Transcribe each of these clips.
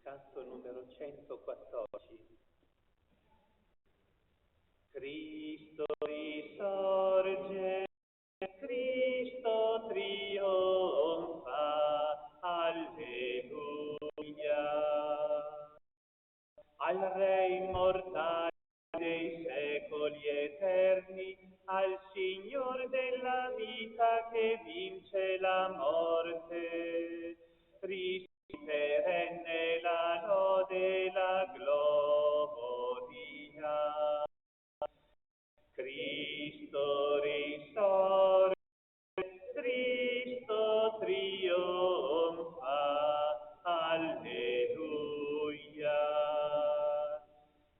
Canto numero 114. Cristo risorge, Cristo trionfa, alleluia. Al Re immortale dei secoli eterni, al Signor della vita che vince la morte, perenne la lode e la gloria. Cristo risorge, Cristo trionfa, alleluia.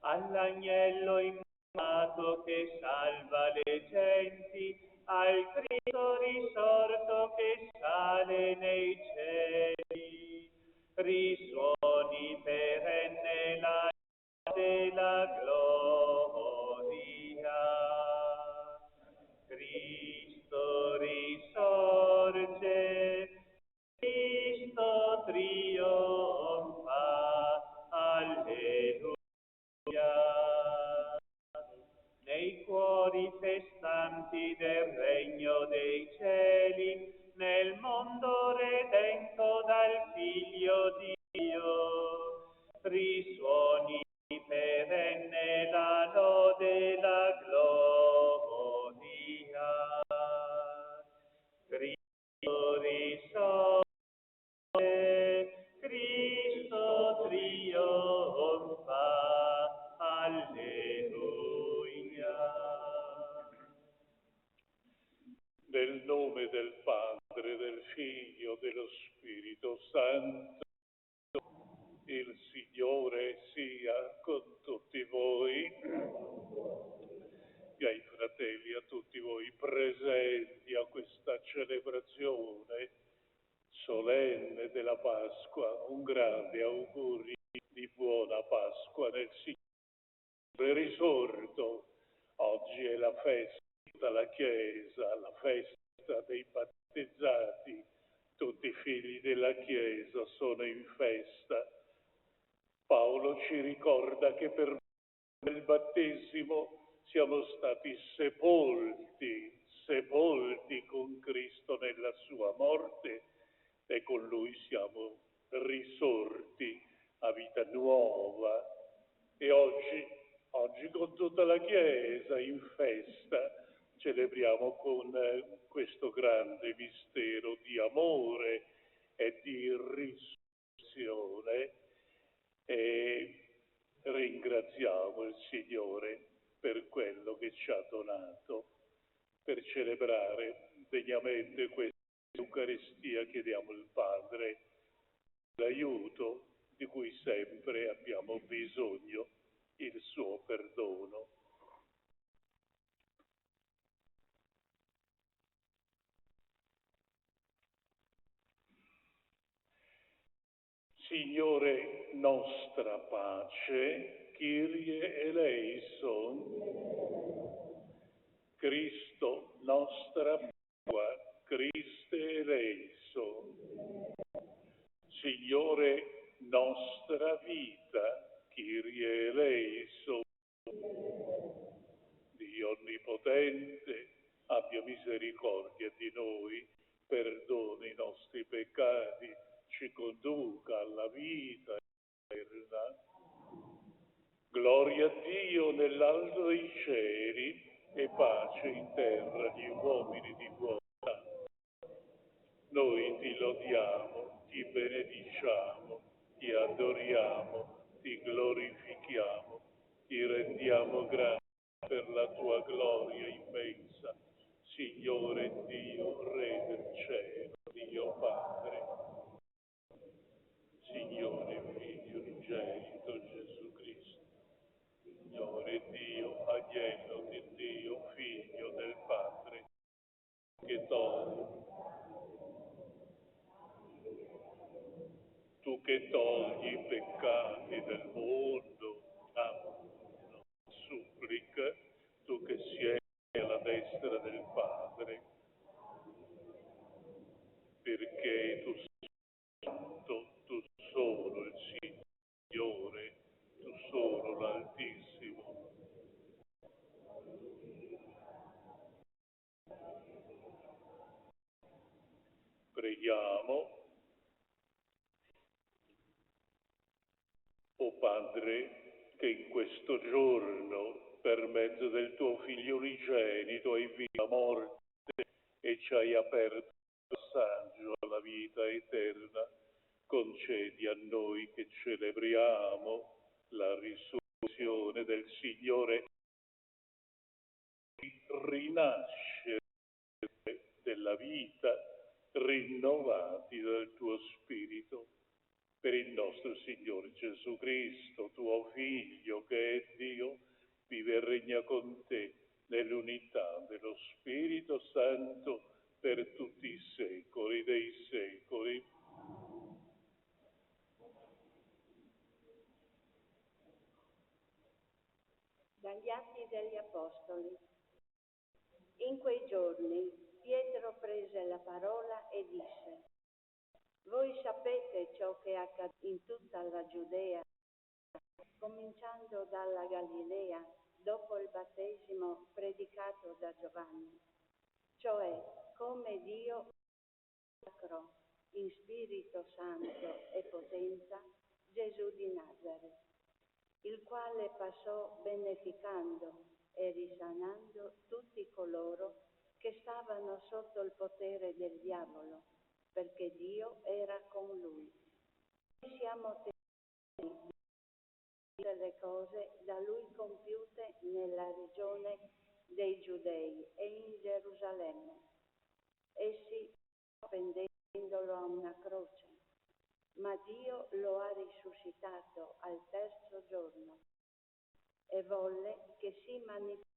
All'agnello immolato che salva le genti, al Cristo risorto che sale nei cieli, risuoni perenne la della gloria. Cristo risorge, Cristo trionfa, alleluia. Nei cuori festanti del regno dei cieli, nel mondo redento dal Figlio di Dio, risuoni perenne la lode e la gloria. Cristo risorge, Cristo trionfa, alleluia. Nel nome del Padre, del Figlio, dello Spirito Santo, il Signore sia con tutti voi. Miei fratelli, a tutti voi presenti a questa celebrazione solenne della Pasqua, un grande augurio di buona Pasqua nel Signore risorto. Oggi è la festa della Chiesa, la festa dei battezzati. Tutti i figli della Chiesa sono in festa. Paolo ci ricorda che per il battesimo siamo stati sepolti con Cristo nella sua morte e con Lui siamo risorti a vita nuova. E oggi con tutta la Chiesa in festa celebriamo con questo grande mistero di amore e di risurrezione e ringraziamo il Signore per quello che ci ha donato. Per celebrare degnamente questa Eucaristia chiediamo al Padre l'aiuto di cui sempre abbiamo bisogno, il suo perdono. Signore nostra pace, Kyrie eleison. Cristo nostra Pasqua, Christe eleison. Signore nostra vita, Kyrie eleison. Dio onnipotente, abbia misericordia di noi, perdoni i nostri peccati, ci conduca alla vita eterna. Gloria a Dio nell'alto dei cieli e pace in terra agli uomini di buona. Noi ti lodiamo, ti benediciamo, ti adoriamo, ti glorifichiamo, ti rendiamo grazie per la tua gloria immensa. Signore Dio, Re del cielo, Dio Padre, Signore Figlio unigenito Gesù Cristo, Signore Dio, agnello di Dio, Figlio del Padre, che tu che togli i peccati del mondo, supplica, tu che siedi alla destra del Padre, perché tu sei santo, tu solo il Signore preghiamo. O Padre, che in questo giorno, per mezzo del tuo Figlio unigenito, hai vinto la morte e ci hai aperto il passaggio alla vita eterna, concedi a noi che celebriamo la risurrezione del Signore, di rinascere della vita, rinnovati dal tuo Spirito. Per il nostro Signore Gesù Cristo, tuo Figlio, che è Dio, vive e regna con te nell'unità dello Spirito Santo per tutti i secoli dei secoli. Dagli Atti degli Apostoli. In quei giorni Pietro prese la parola e disse: voi sapete ciò che accade in tutta la Giudea, cominciando dalla Galilea, dopo il battesimo predicato da Giovanni, cioè come Dio sacrò in Spirito Santo e potenza Gesù di Nazaret, il quale passò beneficando e risanando tutti coloro che stavano sotto il potere del diavolo, perché Dio era con lui. Noi siamo testimoni di le cose da lui compiute nella regione dei Giudei e in Gerusalemme. Essi appendendolo a una croce, ma Dio lo ha risuscitato al terzo giorno e volle che si manifestasse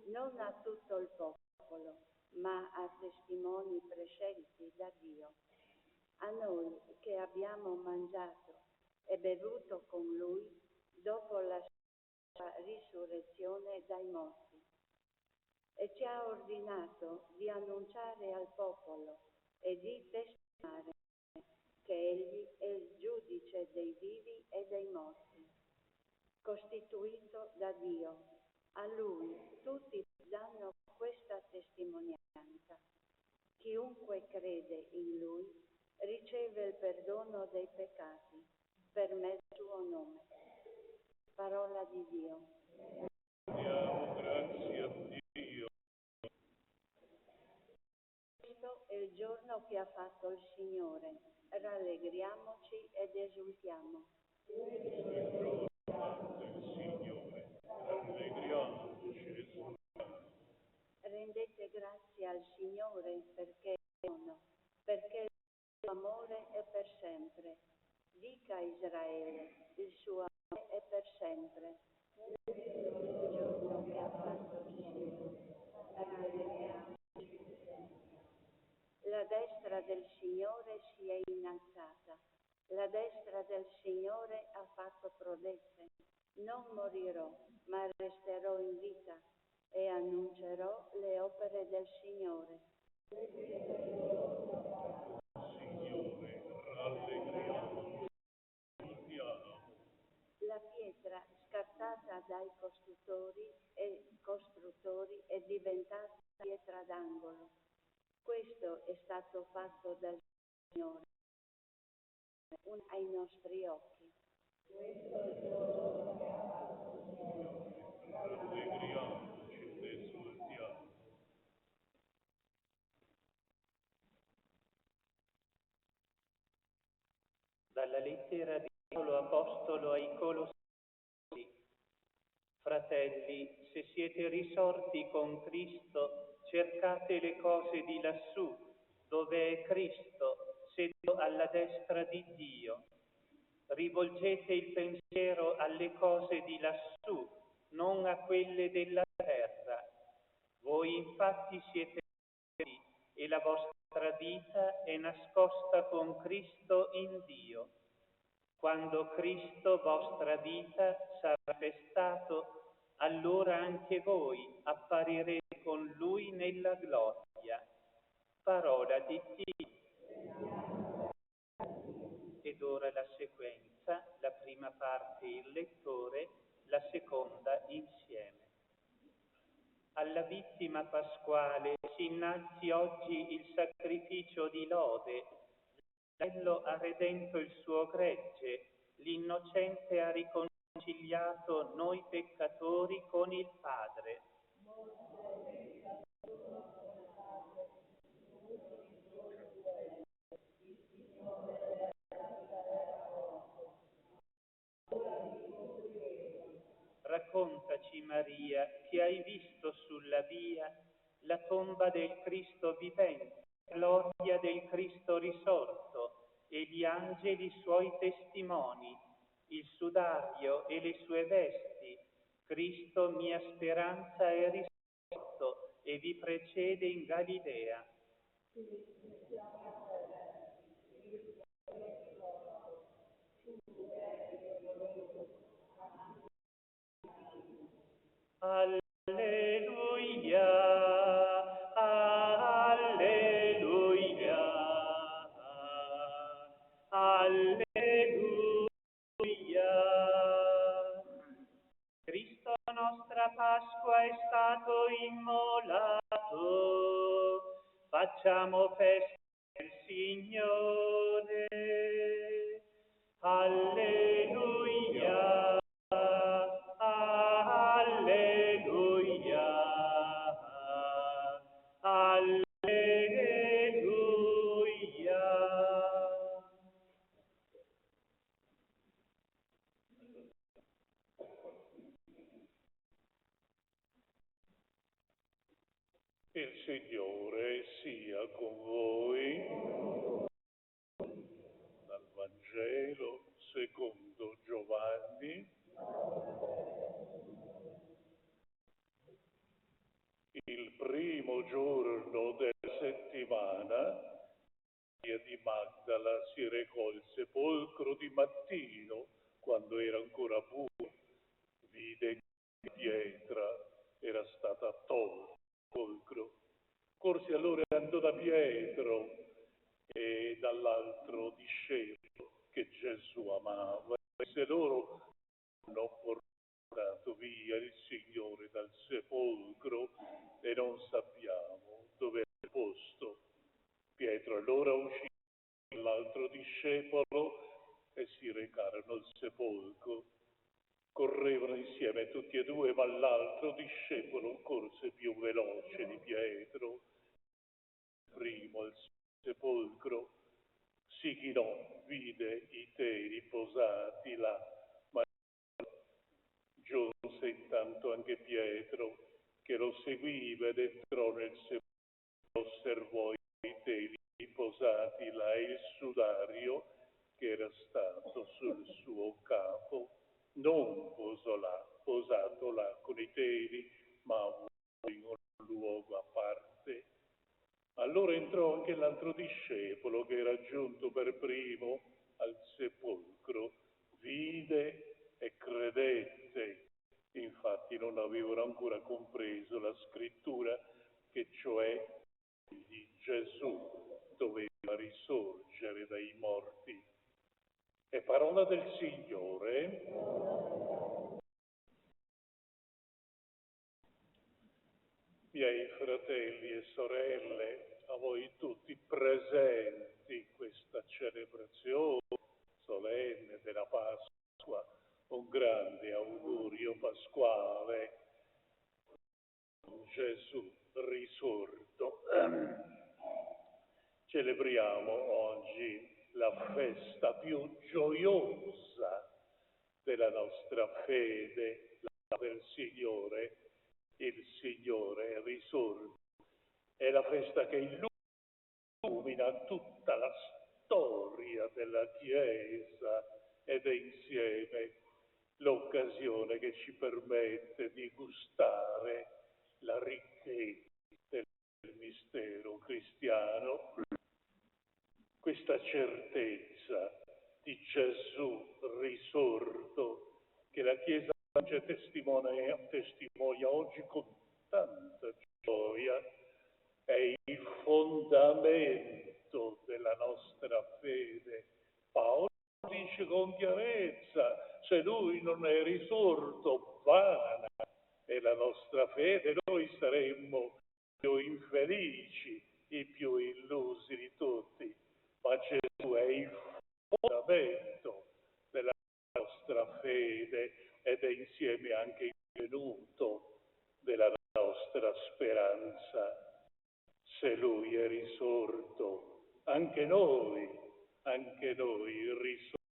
non a tutto il popolo, ma a testimoni prescelti da Dio, a noi che abbiamo mangiato e bevuto con lui dopo la sua risurrezione dai morti. E ci ha ordinato di annunciare al popolo e di testimoniare che egli è il giudice dei vivi e dei morti, costituito da Dio. A lui tutti danno questa testimonianza. Chiunque crede in lui riceve il perdono dei peccati per mezzo del suo nome. Parola di Dio. Diamo grazie a Dio. Questo è il giorno che ha fatto il Signore. Rallegriamoci ed esultiamo. Il Signore, rallegriamoci e esultiamo. Rendete grazie al Signore perché è buono, perché il suo amore è per sempre. Dica Israele, il suo amore è per sempre. Il giorno che ha fatto il Signore. Rallegriamoci. La destra del Signore si è innalzata, la destra del Signore ha fatto prodezze. Non morirò, ma resterò in vita e annuncerò le opere del Signore. Signore, rallegriamoci, esultiamo. La pietra scartata dai costruttori è diventata pietra d'angolo. Questo è stato fatto dal Signore ai nostri occhi. Rallegriamoci ed esultiamo. Dalla lettera di Paolo Apostolo ai Colossi. Fratelli, se siete risorti con Cristo, cercate le cose di lassù, dove è Cristo, seduto alla destra di Dio. Rivolgete il pensiero alle cose di lassù, non a quelle della terra. Voi infatti siete morti e la vostra vita è nascosta con Cristo in Dio. Quando Cristo, vostra vita, sarà manifestato, allora anche voi apparirete con Lui nella gloria. Parola di Dio. Ed ora la sequenza, la prima parte il lettore, la seconda insieme. alla vittima pasquale si innalzi oggi il sacrificio di lode. L'agnello ha redento il suo gregge, l'innocente ha riconciliato noi peccatori con il Padre. Raccontaci, Maria, che hai visto sulla via la tomba del Cristo vivente, la gloria del Cristo risorto e gli angeli suoi testimoni, il sudario e le sue vesti. Cristo, mia speranza, è risorto e vi precede in Galilea. Alleluia, alleluia, alleluia. Cristo nostra Pasqua è stato immolato, facciamo festa del Signore. Alleluia, alleluia, alleluia. Il Signore sia con voi. Dal Vangelo secondo Giovanni. Il primo giorno della settimana, Maria di Magdala si recò al sepolcro di mattino, quando era ancora buio. Vide che la pietra era stata tolta dal sepolcro. Corse allora e andò da Pietro e dall'altro discepolo che Gesù amava. E disse loro: hanno portato via il Signore dal sepolcro e non sappiamo dove è posto. Pietro allora uscì con l'altro discepolo e si recarono al sepolcro. Correvano insieme tutti e due, ma l'altro discepolo corse più veloce di Pietro. Primo al sepolcro si chinò, vide i teli posati là, ma giunse intanto anche Pietro, che lo seguiva, ed entrò nel sepolcro, osservò i teli posati là e il sudario che era stato sul suo capo, non posato là con i teli, ma in un luogo a parte. Allora entrò anche l'altro discepolo, che era giunto per primo al sepolcro, vide e credette. Infatti non avevano ancora compreso la scrittura, che cioè di Gesù doveva risorgere dai morti. È parola del Signore. Miei fratelli e sorelle, a voi tutti presenti in questa celebrazione solenne della Pasqua, un grande augurio pasquale. Gesù risorto. Celebriamo oggi la festa più gioiosa della nostra fede, la del Signore. Il Signore è risorto. È la festa che illumina tutta la storia della Chiesa ed è insieme l'occasione che ci permette di gustare la ricchezza del mistero cristiano. Questa certezza di Gesù risorto che la Chiesa testimonia oggi con tanta gioia è il fondamento della nostra fede. Paolo dice con chiarezza: se lui non è risorto, vana e la nostra fede, noi saremmo più infelici, i più illusi di tutti, ma Gesù è il fondamento della nostra fede ed è insieme anche il venuto della nostra speranza. Se Lui è risorto, anche noi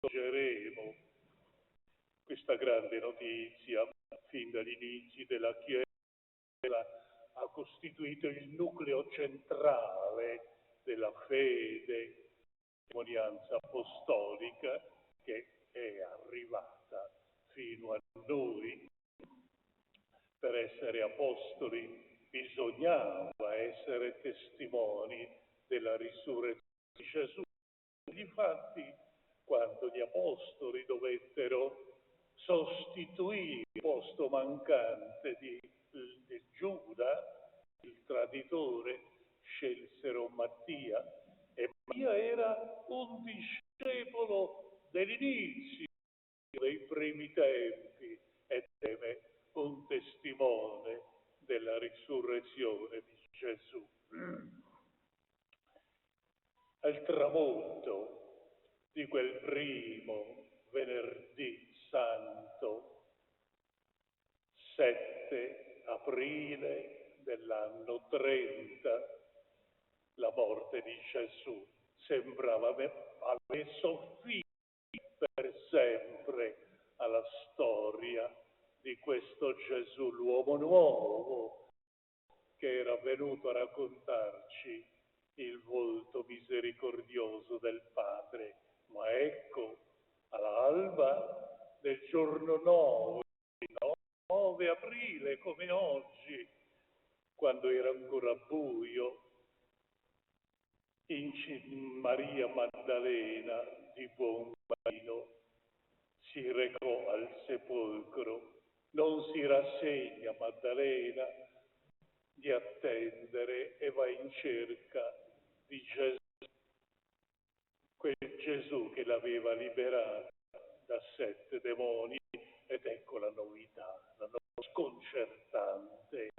risorgeremo. Questa grande notizia, fin dagli inizi della Chiesa, ha costituito il nucleo centrale della fede, testimonianza apostolica che è arrivata fino a noi. Per essere apostoli bisognava essere testimoni della risurrezione di Gesù. Difatti, quando gli apostoli dovettero sostituire il posto mancante di Giuda, il traditore, scelsero Mattia, e Mattia era un discepolo dell'inizio dei primi tempi ed è un testimone della risurrezione di Gesù. Al tramonto di quel primo venerdì santo, 7 aprile dell'anno 30, la morte di Gesù sembrava aver messo fine per sempre alla storia di questo Gesù, l'uomo nuovo, che era venuto a raccontarci il volto misericordioso del Padre. Ma ecco, all'alba del giorno 9 aprile, come oggi, quando era ancora buio, Maria Maddalena di buon mattino si recò al sepolcro. Non si rassegna Maddalena di attendere e va in cerca di Gesù, quel Gesù che l'aveva liberata da 7 demoni. Ed ecco la novità, la novità sconcertante.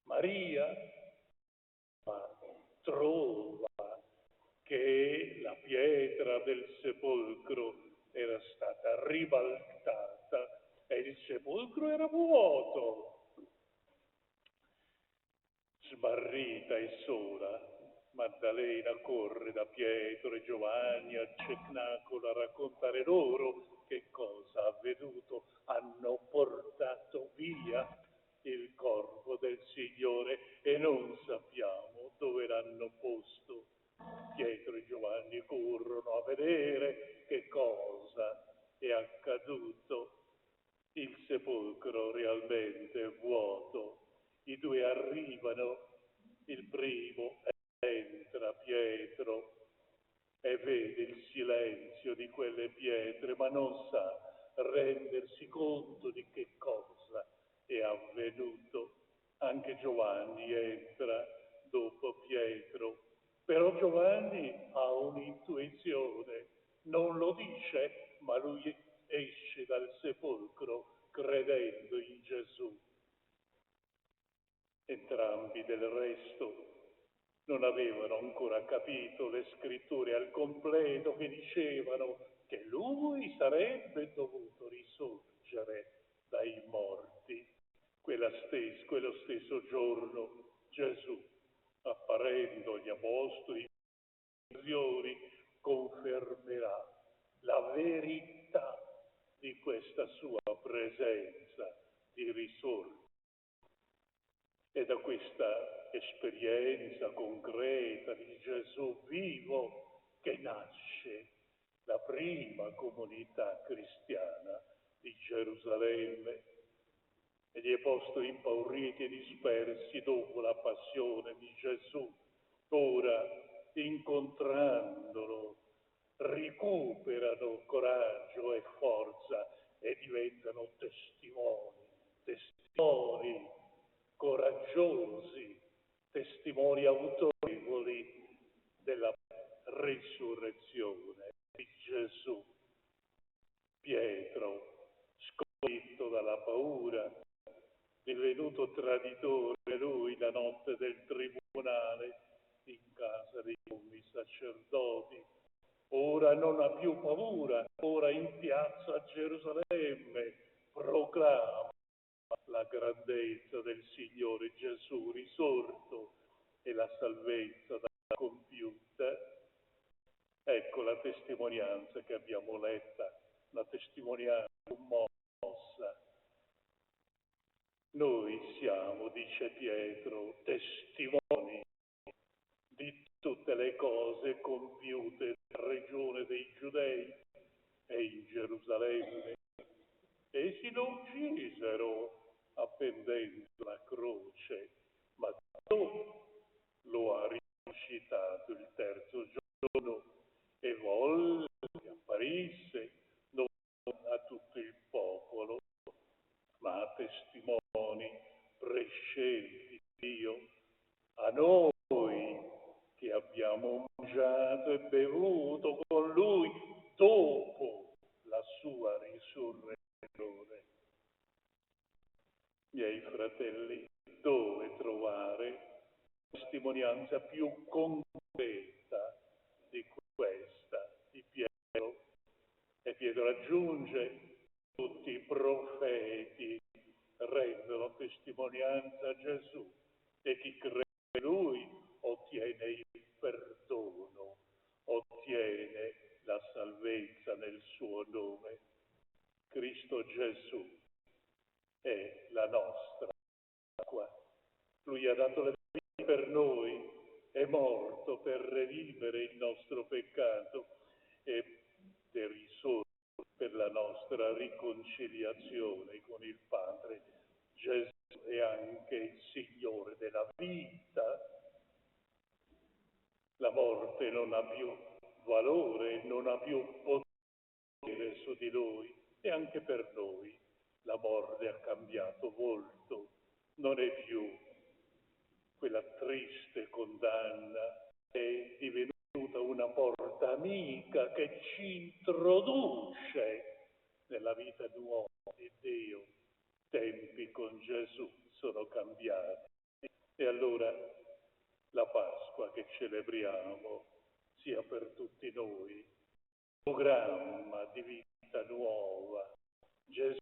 Maria trova che la pietra del sepolcro era stata ribaltata e il sepolcro era vuoto. Smarrita e sola, Maddalena corre da Pietro e Giovanni al cenacolo a raccontare loro che cosa è avvenuto. Hanno portato via il corpo del Signore e non sappiamo dove l'hanno posto. Pietro e Giovanni corrono a vedere che cosa è accaduto. Il sepolcro realmente è vuoto. I due arrivano, il primo entra, Pietro, e vede il silenzio di quelle pietre, ma non sa rendersi conto di che cosa è avvenuto. Anche Giovanni entra dopo Pietro, però Giovanni ha un'intuizione, non lo dice, ma lui esce dal sepolcro credendo in Gesù. Entrambi del resto non avevano ancora capito le scritture al completo che dicevano che lui sarebbe dovuto risorgere dai morti. Quello stesso giorno Gesù, apparendo agli apostoli in visioni, confermerà la verità di questa sua presenza di risorto. È da questa esperienza concreta di Gesù vivo che nasce la prima comunità cristiana di Gerusalemme. E gli apostoli impauriti e dispersi dopo la passione di Gesù, ora incontrandolo, recuperano coraggio e forza e diventano testimoni coraggiosi, testimoni autorevoli della risurrezione di Gesù. Pietro, sconfitto dalla paura di divenuto traditore lui la notte del tribunale in casa dei sommi sacerdoti. Ora non ha più paura, ora in piazza a Gerusalemme proclama la grandezza del Signore Gesù risorto e la salvezza da compiuta. Ecco la testimonianza che abbiamo letta, la testimonianza commossa. Noi siamo, dice Pietro, testimoni di tutte le cose compiute nella regione dei Giudei e in Gerusalemme. Essi lo uccisero appendendo la croce, ma dopo lo ha risuscitato il terzo giorno e volle che apparisse non a tutto il popolo, ma a testimoni prescelti di Dio, a noi che abbiamo mangiato e bevuto con lui dopo la sua risurrezione. Miei fratelli, dove trovare testimonianza più concreta di questa di Pietro? E Pietro aggiunge: tutti i profeti rendono testimonianza a Gesù e chi crede in lui ottiene il perdono, ottiene la salvezza nel suo nome. Cristo Gesù è la nostra acqua. Lui ha dato la vita per noi, è morto per revivere il nostro peccato ed è risorto per la nostra riconciliazione con il Padre. Gesù è anche il Signore della vita. La morte non ha più valore, non ha più potere su di lui, e anche per noi la morte ha cambiato volto, non è più quella triste condanna, è divenuta una porta amica che ci introduce nella vita nuova di Dio. Tempi con Gesù sono cambiati e allora la Pasqua che celebriamo sia per tutti noi programma di vita nuova. Gesù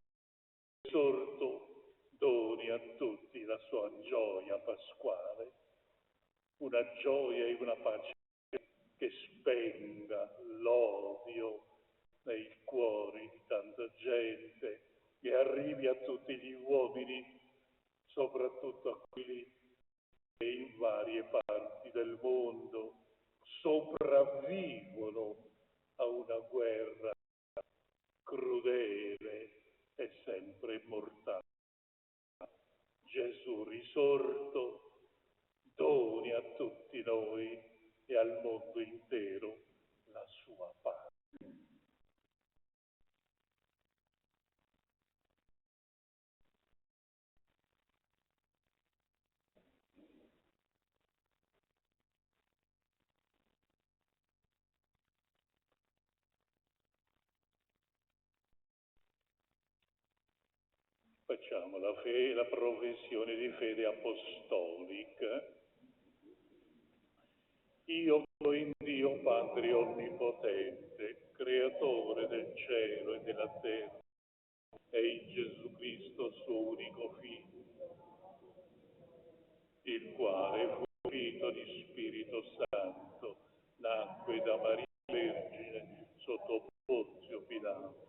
sorto doni a tutti la sua gioia pasquale, una gioia e una pace che spenga l'odio nei cuori di tanta gente e arrivi a tutti gli uomini, soprattutto a quelli che in varie parti del mondo sopravvivono a una guerra crudele e sempre mortale. Gesù risorto doni a tutti noi e al mondo intero la sua pace. Facciamo la professione di fede apostolica. Io credo in Dio Padre Onnipotente, Creatore del cielo e della terra, e in Gesù Cristo, suo unico Figlio, il quale fu unito di Spirito Santo, nacque da Maria Vergine sotto Ponzio Pilato.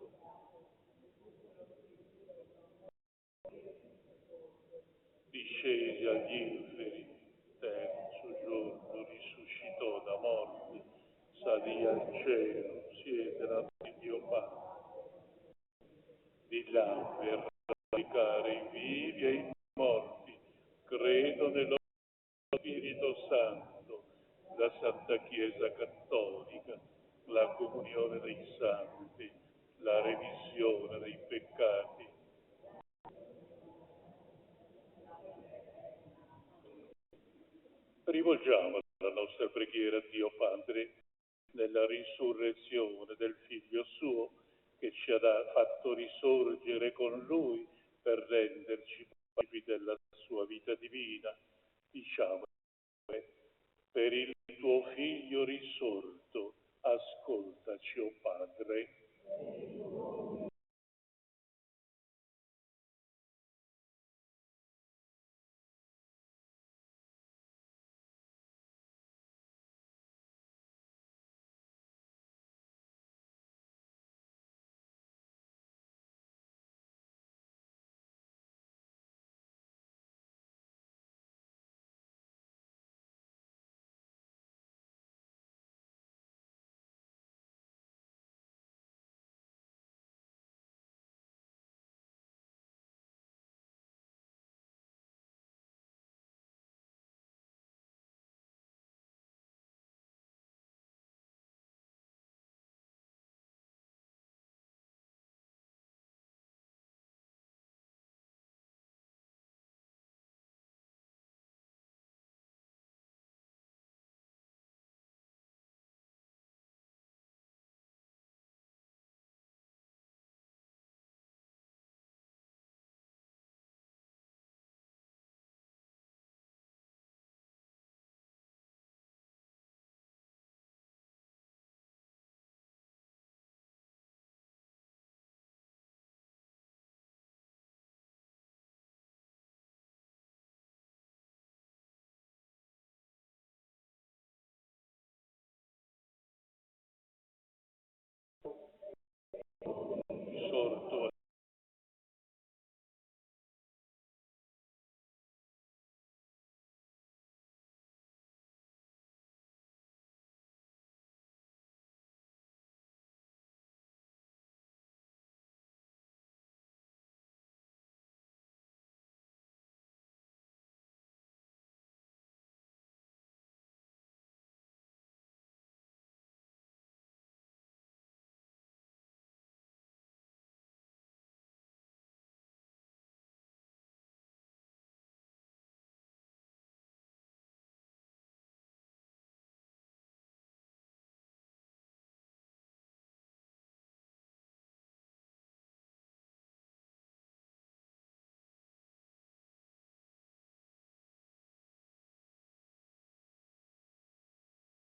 Discese agli inferi, terzo giorno risuscitò da morte, salì al cielo, siede di Dio Padre. Di là verrà a giudicare i vivi e i morti. Credo nello Spirito Santo, la Santa Chiesa Cattolica, la comunione dei santi, la remissione dei peccati. Rivolgiamo la nostra preghiera a Dio Padre nella risurrezione del Figlio suo, che ci ha fatto risorgere con Lui per renderci della sua vita divina, diciamo, per il tuo Figlio risorto, ascoltaci, o Padre.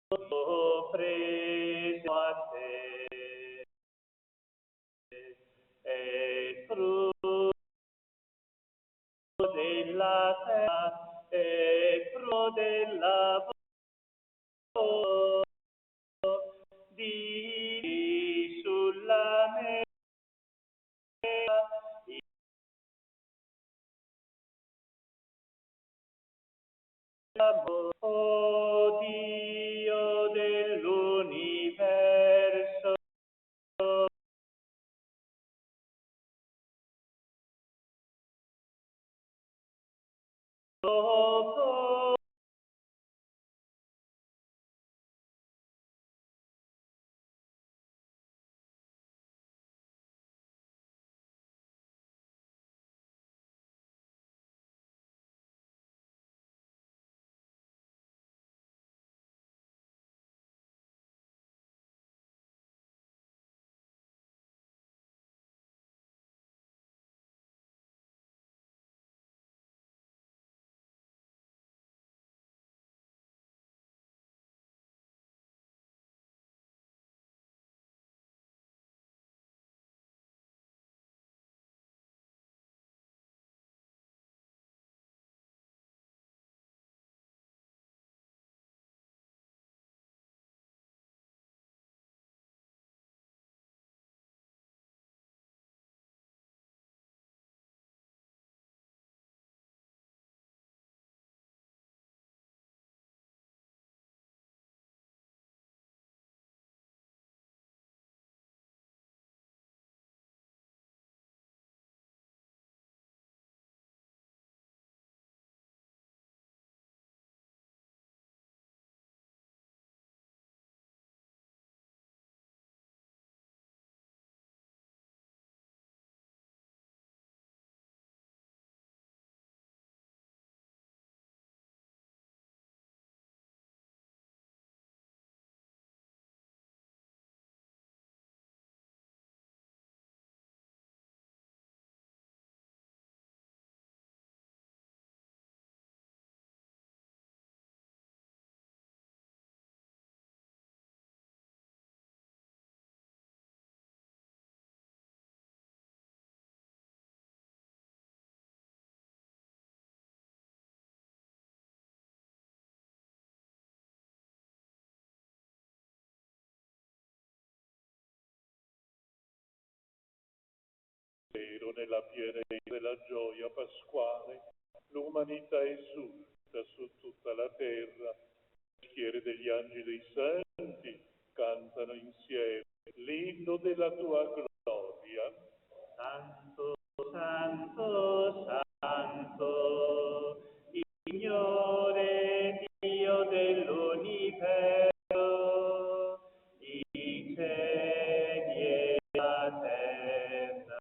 Sorto preso a te, è frutto della terra, è frutto del lavoro di sulla mela, oh Dio dell'universo, oh mistero, nella pienezza della gioia pasquale, l'umanità esulta su tutta la terra, le schiere degli angeli dei santi cantano insieme l'inno della tua gloria. Santo, santo, santo, Signore Dio dell'universo, i cieli e la terra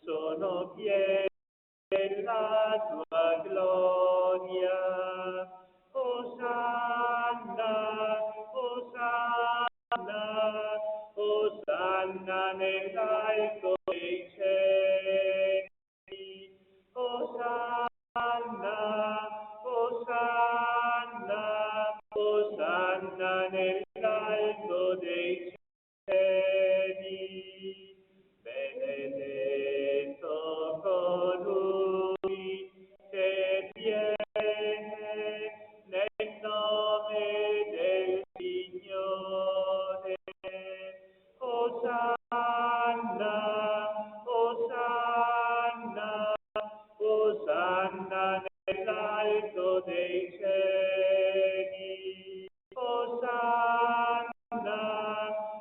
sono pieni della tua gloria. Osanna, Osanna, Osanna nell'alto dei cieli. Osanna, Osanna, Osanna nell'alto dei cieli. Benedetto colui che viene nel nome del Signore. Osanna, Osanna, Osanna nell'alto dei cieli. Osanna,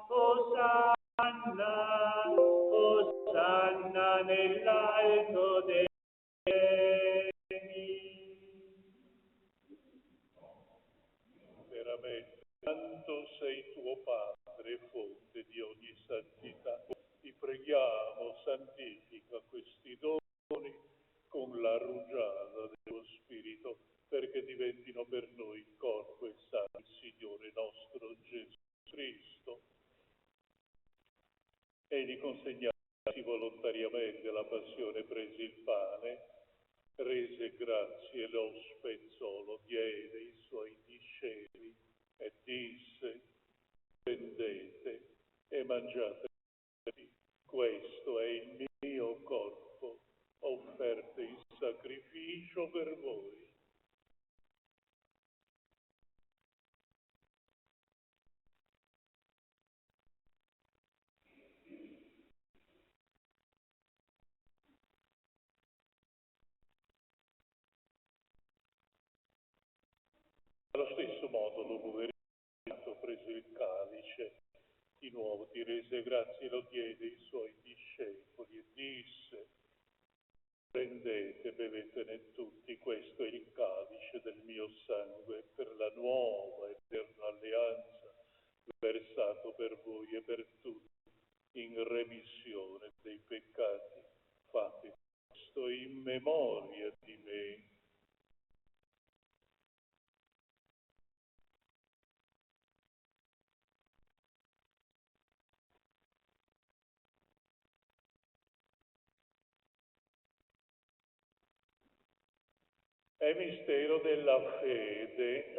Osanna, Osanna nell'alto dei cieli. Veramente, tanto sei tuo Padre, fonte di ogni santità. Ti preghiamo, santifica questi doni con la rugiada dello Spirito, perché diventino per noi il corpo e sangue del Signore nostro Gesù Cristo. Egli consegnati volontariamente la passione, prese il pane, rese grazie, lo spezzò, lo diede ai suoi discepoli e disse: prendete e mangiate, questo è il mio corpo offerto in sacrificio per voi. Allo stesso modo, dopo aver preso il calice, di nuovo ti rese grazie, lo diede ai suoi discepoli e disse: prendete, bevetene tutti, questo è il calice del mio sangue per la nuova eterna alleanza, versato per voi e per tutti in remissione dei peccati. Fate questo in memoria di me. È mistero della fede.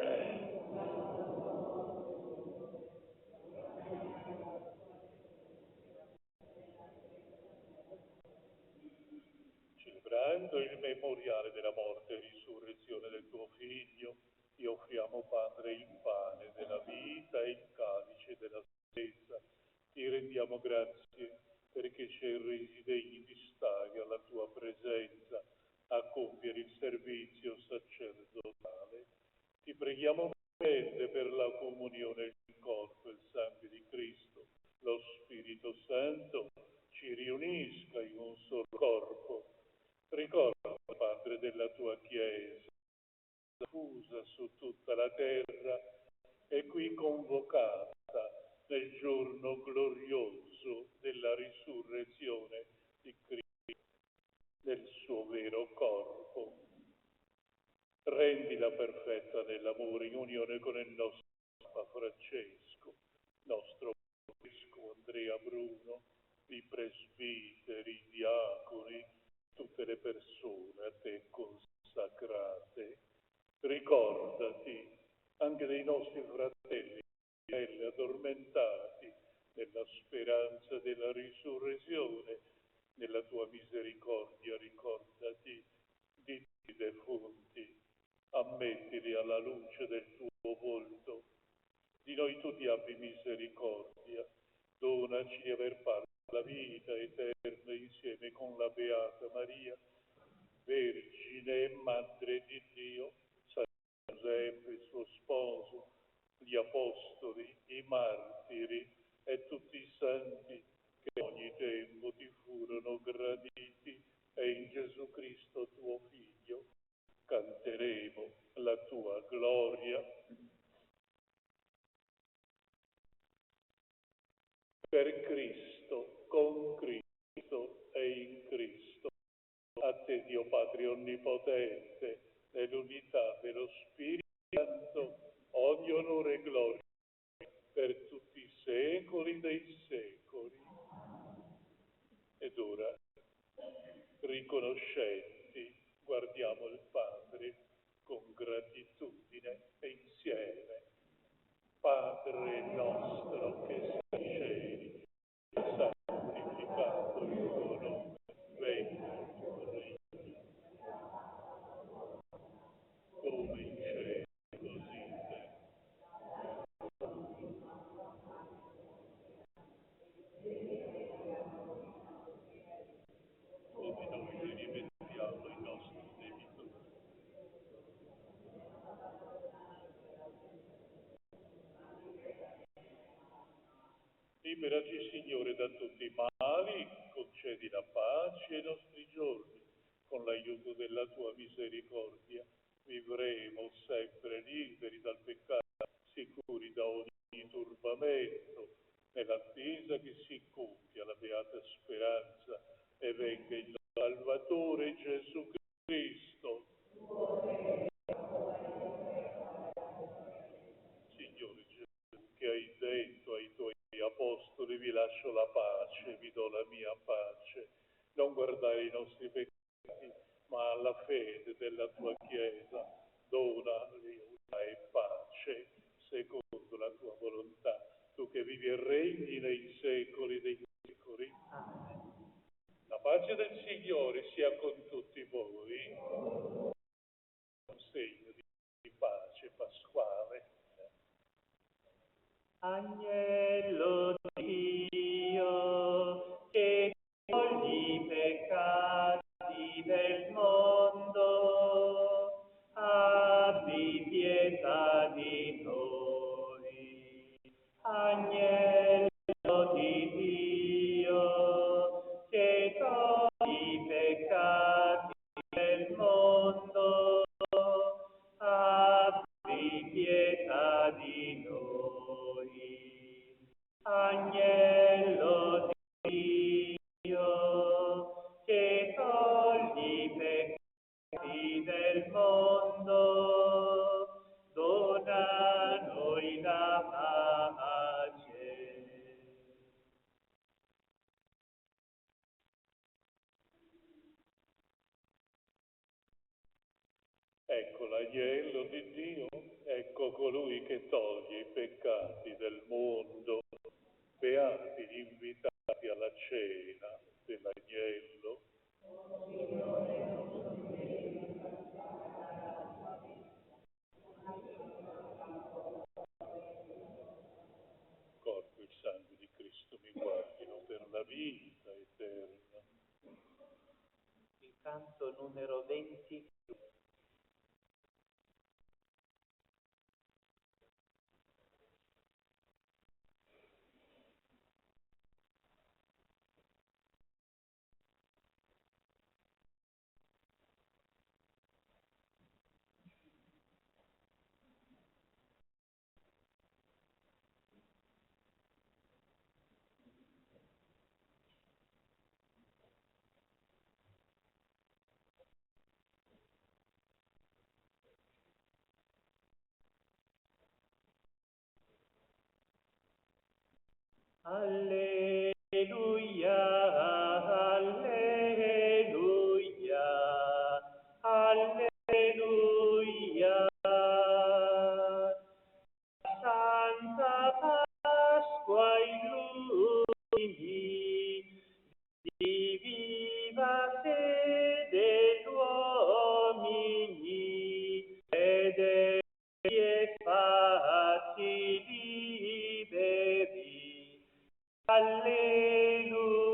Celebrando il memoriale della morte e risurrezione del tuo Figlio, ti offriamo, Padre, il pane della vita e il calice della salvezza. Ti rendiamo grazie perché ci hai resi degni di stare alla tua presenza a compiere il servizio sacerdotale. Ti preghiamo per la comunione del corpo e il sangue di Cristo. Lo Spirito Santo ci riunisca in un solo corpo. Ricorda, Padre, della tua Chiesa, diffusa su tutta la terra e qui convocata nel giorno glorioso della risurrezione di Cristo, del suo vero corpo. Rendila perfetta nell'amore in unione con il nostro Papa Francesco, nostro Vescovo Andrea Bruno, i presbiteri, i diaconi, tutte le persone a te consacrate. Ricordati anche dei nostri fratelli addormentati nella speranza della risurrezione. Nella tua misericordia ricordati di tutti i defunti, ammettili alla luce del tuo volto. Di noi tutti abbi misericordia, donaci di aver parte la vita eterna insieme con la Beata Maria, Vergine e Madre di Dio, San Giuseppe, suo sposo, gli Apostoli, i martiri e tutti i santi che ogni tempo ti furono graditi, e in Gesù Cristo tuo Figlio canteremo la tua gloria. Per Cristo, con Cristo e in Cristo, a te Dio Padre Onnipotente, nell'unità dello Spirito Santo, ogni onore e gloria per tutti i secoli dei secoli. Ed ora, riconoscenti, guardiamo il Padre con gratitudine e insieme. Padre nostro che sei nei cieli, santificato il tuo nome, venga il tuo regno, come in cielo, così in terra. Come noi li rimettiamo ai nostri debitori. Liberaci, Signore, da tutti i mali, concedi la pace ai nostri giorni. Con l'aiuto della tua misericordia vivremo sempre liberi dal peccato, sicuri da ogni turbamento, nell'attesa che si compia la beata speranza e venga il Salvatore Gesù Cristo. Signore Gesù, che hai detto ai tuoi Apostoli, vi lascio la pace, vi do la mia pace. Non guardare i nostri peccati, ma alla fede della tua Chiesa, dona unità e pace, secondo la tua volontà, tu che vivi e regni nei secoli dei secoli. La pace del Signore sia con tutti voi. Un segno di pace pasquale. Agnello di Dio, che togli i peccati del mondo, abbi pietà di noi. Agnello di Dio, che togli i peccati del mondo, abbi pietà di noi. Agnello di Dio, che togli i peccati del mondo, dona a noi la pace. Ecco l'agnello di Dio, ecco colui che toglie i peccati del mondo. Beati gli invitati alla cena dell'agnello. Corpo e sangue di Cristo mi guardino per la vita eterna. Il canto numero 20. Alleluia, alleluia, alleluia. Santa Pasqua illumini di viva fede l'uomini ed egli fatti liberi. Alleluia.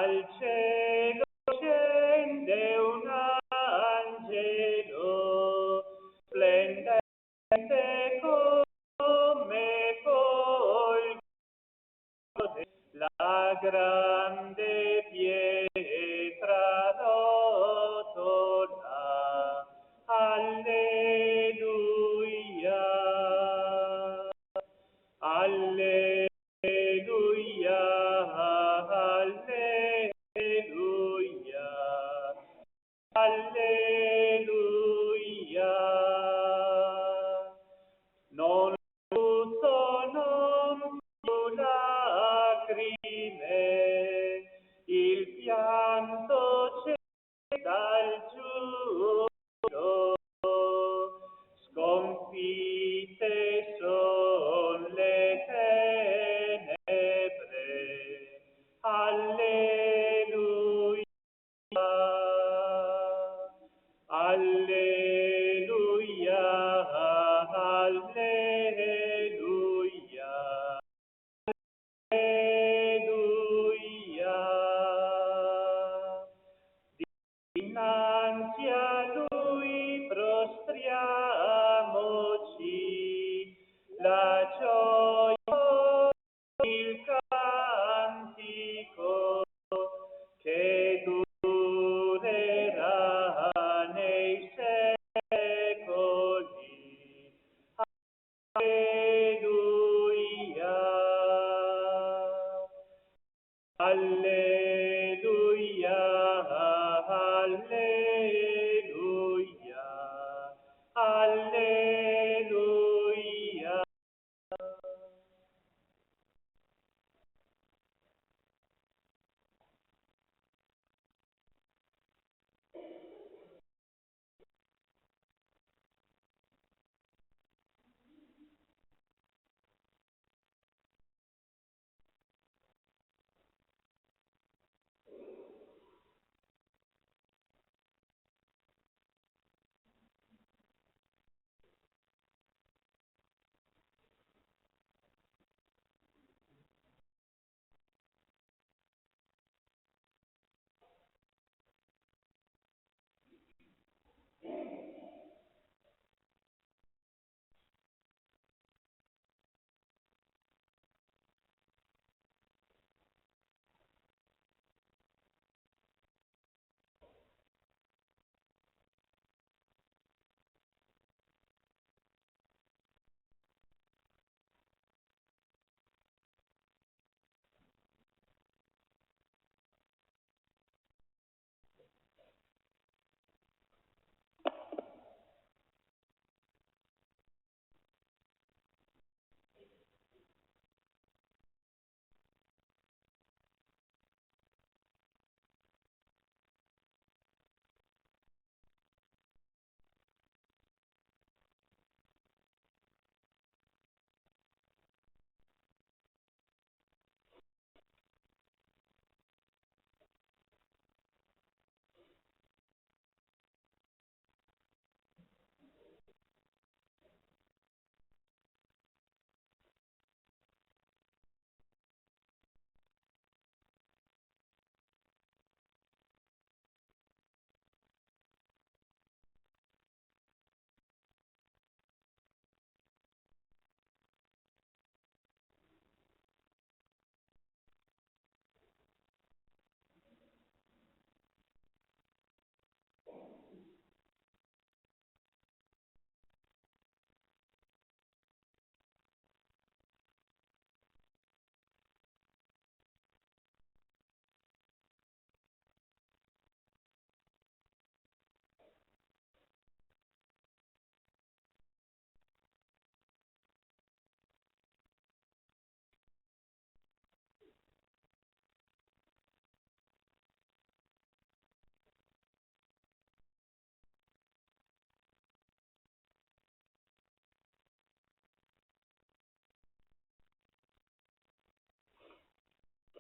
Dal cielo scende un angelo, splendente come folgore, la grande pietra rotola. Alleluia, alleluia, alleluia, alleluia. Non lutto, non più lacrime, il pianto c'è dal giubilo, sconfitte son le tenebre. Alleluia, alleluia, alleluia, alleluia. Dinanzi a lui prostriamoci, la gioia, il cantico che durerà nei secoli. Alleluia, alleluia, alleluia, alleluia.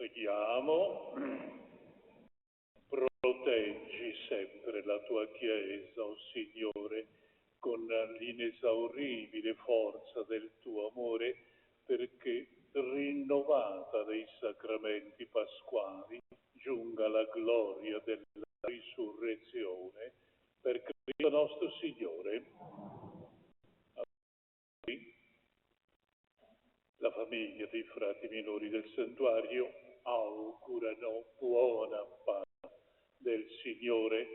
Preghiamo. Proteggi sempre la tua Chiesa, o Signore, con l'inesauribile forza del tuo amore, perché rinnovata dei sacramenti pasquali, giunga la gloria della risurrezione per Cristo nostro Signore. La famiglia dei frati minori del santuario augurano buona pace del Signore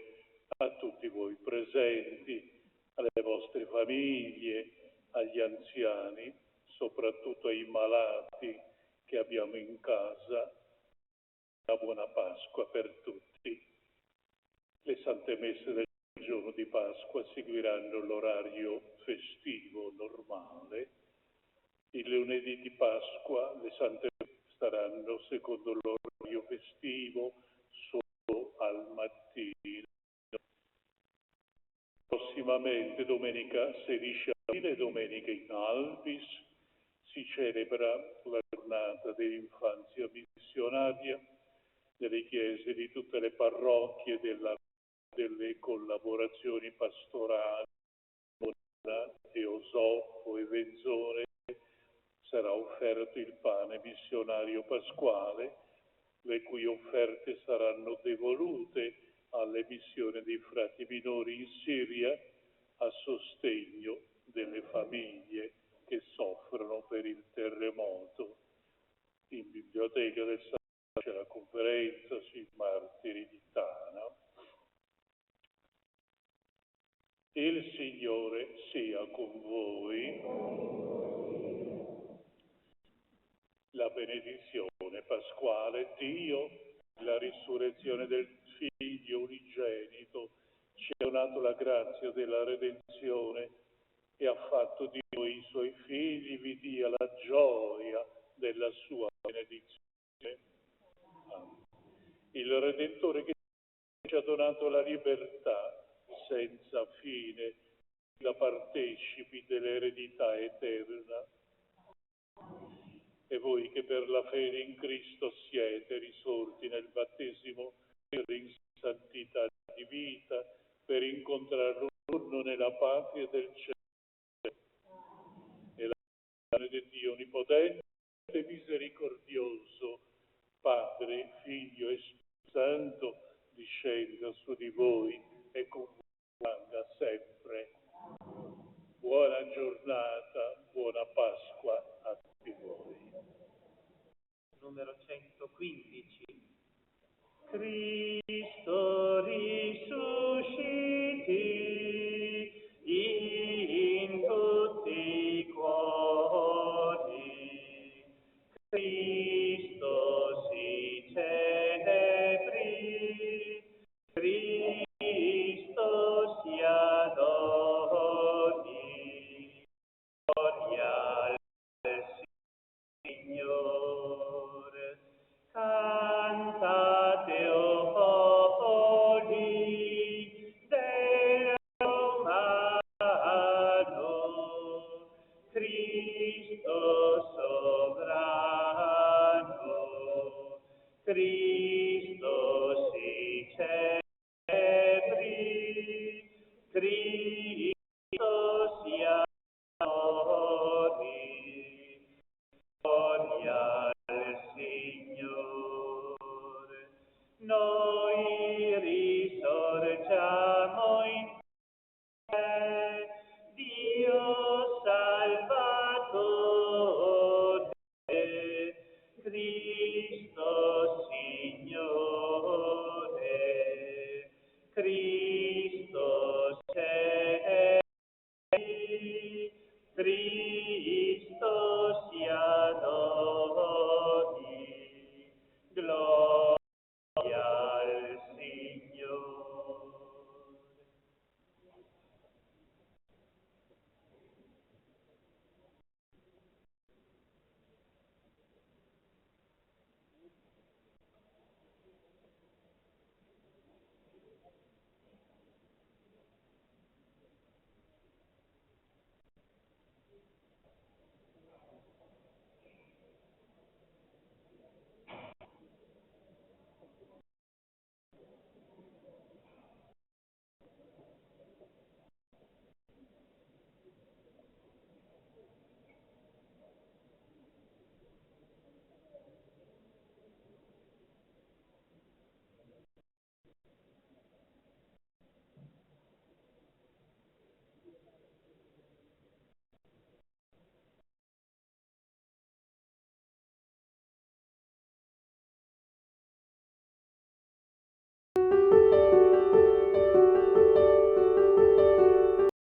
a tutti voi presenti, alle vostre famiglie, agli anziani, soprattutto ai malati che abbiamo in casa. Una buona Pasqua per tutti. Le Sante Messe del giorno di Pasqua seguiranno l'orario festivo normale. Il lunedì di Pasqua le Sante Messe staranno secondo l'orario festivo solo al mattino. Prossimamente, domenica 16 aprile, domenica in Albis, si celebra la giornata dell'infanzia missionaria delle chiese di tutte le parrocchie delle collaborazioni pastorali, Teosoppo e Venzone. Sarà offerto il pane missionario pasquale, le cui offerte saranno devolute alle missioni dei frati minori in Siria a sostegno delle famiglie che soffrono per il terremoto. In biblioteca del Santo c'è la conferenza sui martiri di Tana. Il Signore sia con voi. La benedizione pasquale, Dio, la risurrezione del Figlio unigenito, ci ha donato la grazia della redenzione e ha fatto di noi i suoi figli, vi dia la gioia della sua benedizione. Il Redentore che ci ha donato la libertà senza fine, da partecipi dell'eredità eterna. E voi che per la fede in Cristo siete risorti nel battesimo per in santità di vita, per incontrare un giorno nella patria del cielo. E la pace di Dio Onnipotente e misericordioso, Padre, Figlio e Spirito Santo, discenda su di voi e con voi rimanga sempre. Buona giornata, buona Pasqua a tutti voi. Numero 115. Cristo risusciti in tutti i cuori. Cristo si celebri. Cristo si adori. Gloria al Signore. Cantate, o popoli del Romano, Cristo sovrano, Cristo si celebri, Cristo si adori. Gloria al Signore.